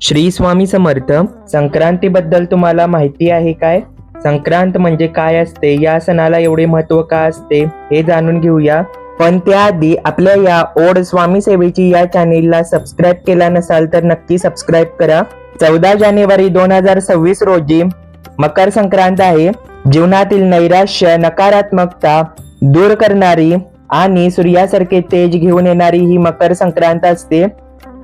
श्री स्वामी समर्थ. संक्रांतीबद्दल तुम्हाला माहिती आहे काय? संक्रांत म्हणजे काय असते, या सणाला एवढे महत्व का असते हे जाणून घेऊया. पण त्याआधी आपल्या या ओढ स्वामी सेवेची या चॅनेलला सबस्क्राईब केला नसाल तर नक्की सबस्क्राईब करा. 14 जानेवारी 2026 रोजी मकर संक्रांत आहे. जीवनातील नैराश्य, नकारात्मकता दूर करणारी आणि सूर्यासारखे तेज घेऊन येणारी ही मकर संक्रांत असते.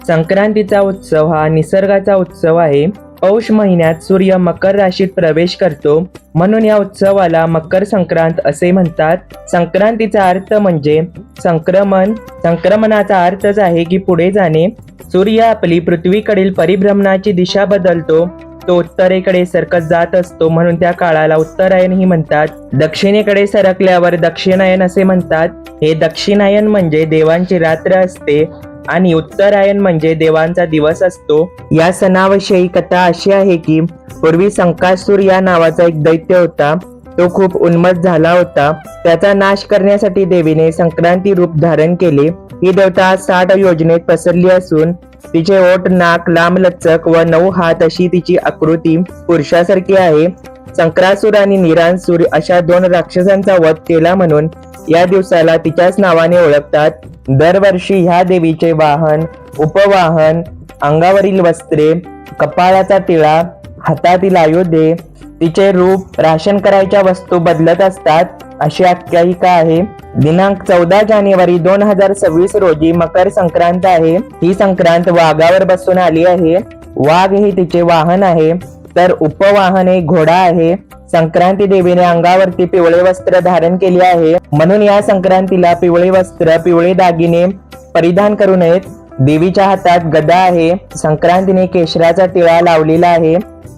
संक्रांतीचा उत्सव हा निसर्गाचा उत्सव आहे. पौष महिन्यात सूर्य मकर राशीत प्रवेश करतो, म्हणून या उत्सवाला मकर संक्रांत असे म्हणतात. संक्रांतीचा अर्थ म्हणजे संक्रमण. संक्रमणाचा अर्थच आहे की पुढे जाणे. सूर्य आपली पृथ्वीकडील परिभ्रमणाची दिशा बदलतो. तो उत्तरेकडे सरकत जात असतो, म्हणून त्या काळाला उत्तरायणही म्हणतात. दक्षिणेकडे सरकल्यावर दक्षिणायन असे म्हणतात. हे दक्षिणायन म्हणजे देवांची रात्र असते आणि उत्तरायण म्हणजे देवांचा दिवस असतो. या सणाविषयी कथा अशी आहे की पूर्वी संकासूर या नावाचा एक दैत्य होता. तो खूप उन्मत्त झाला होता. त्याचा नाश करण्यासाठी देवीने संक्रांती रूप धारण केले. ही देवता 60 योजनेत पसरली असून तिचे ओठ, नाक लांबलचक व 9 हात अशी तिची आकृती पुरुषासारखी आहे. संक्रासूर आणि निरांसूर अशा 2 राक्षसांचा वध केला, म्हणून या दिवसाला तिच्याच नावाने ओळखतात. दरवर्षी ह्या देवीचे वाहन, उपवाहन, अंगावरील वस्त्रे, कपाळाचा टिळा, हातातील आयुधे, तिचे रूप, राशन करायच्या वस्तू बदलत असतात, अशी आख्यायिका आहे. दिनांक 14 जानेवारी 2026 रोजी मकर संक्रांत आहे. ही संक्रांत वाघावर बसून आली आहे. वाघ हे तिचे वाहन आहे, तर उपवाहन हे घोडा आहे. संक्रांती देवीने अंगावरती पिवळे वस्त्र धारण केले आहे, म्हणून या संक्रांतीला पिवळे वस्त्र, पिवळे दागिने परिधान करू नयेत. देवीच्या हातात गदा आहे. संक्रांतीने केशराचा टिळा लावलेला आहे.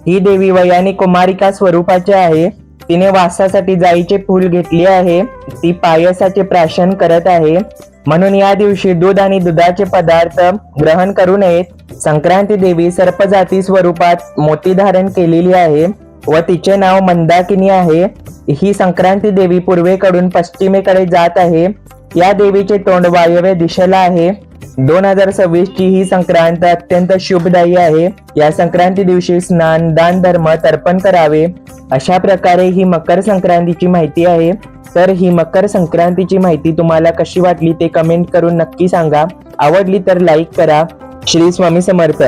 ही देवी वयाने कुमारिका स्वरूपाची आहे. तिने वासासाठी जाईचे फूल घेतले आहे. ती पायसाचे प्राशन करत आहे, म्हणून या दिवशी दूध आणि दुधाचे पदार्थ ग्रहण करू नयेत. संक्रांती देवी सर्पजाती स्वरूपात मोती धारण केलेली आहे व तिचे नाव मंदाकिनी आहे. ही संक्रांती देवी पूर्वेकडून पश्चिमेकडे जात आहे. या देवीचे तोंड वायव्य दिशेला आहे. 2026 ची ही संक्रांत अत्यंत शुभदायी आहे. या संक्रांती दिवशी स्नान, दान, धर्म, तर्पण करावे. अशा प्रकारे ही मकर संक्रांतीची माहिती आहे. तर ही मकर संक्रांतीची माहिती तुम्हाला कशी वाटली ते कमेंट करून नक्की सांगा. आवडली तर लाईक करा. श्री स्वामी समर्थ.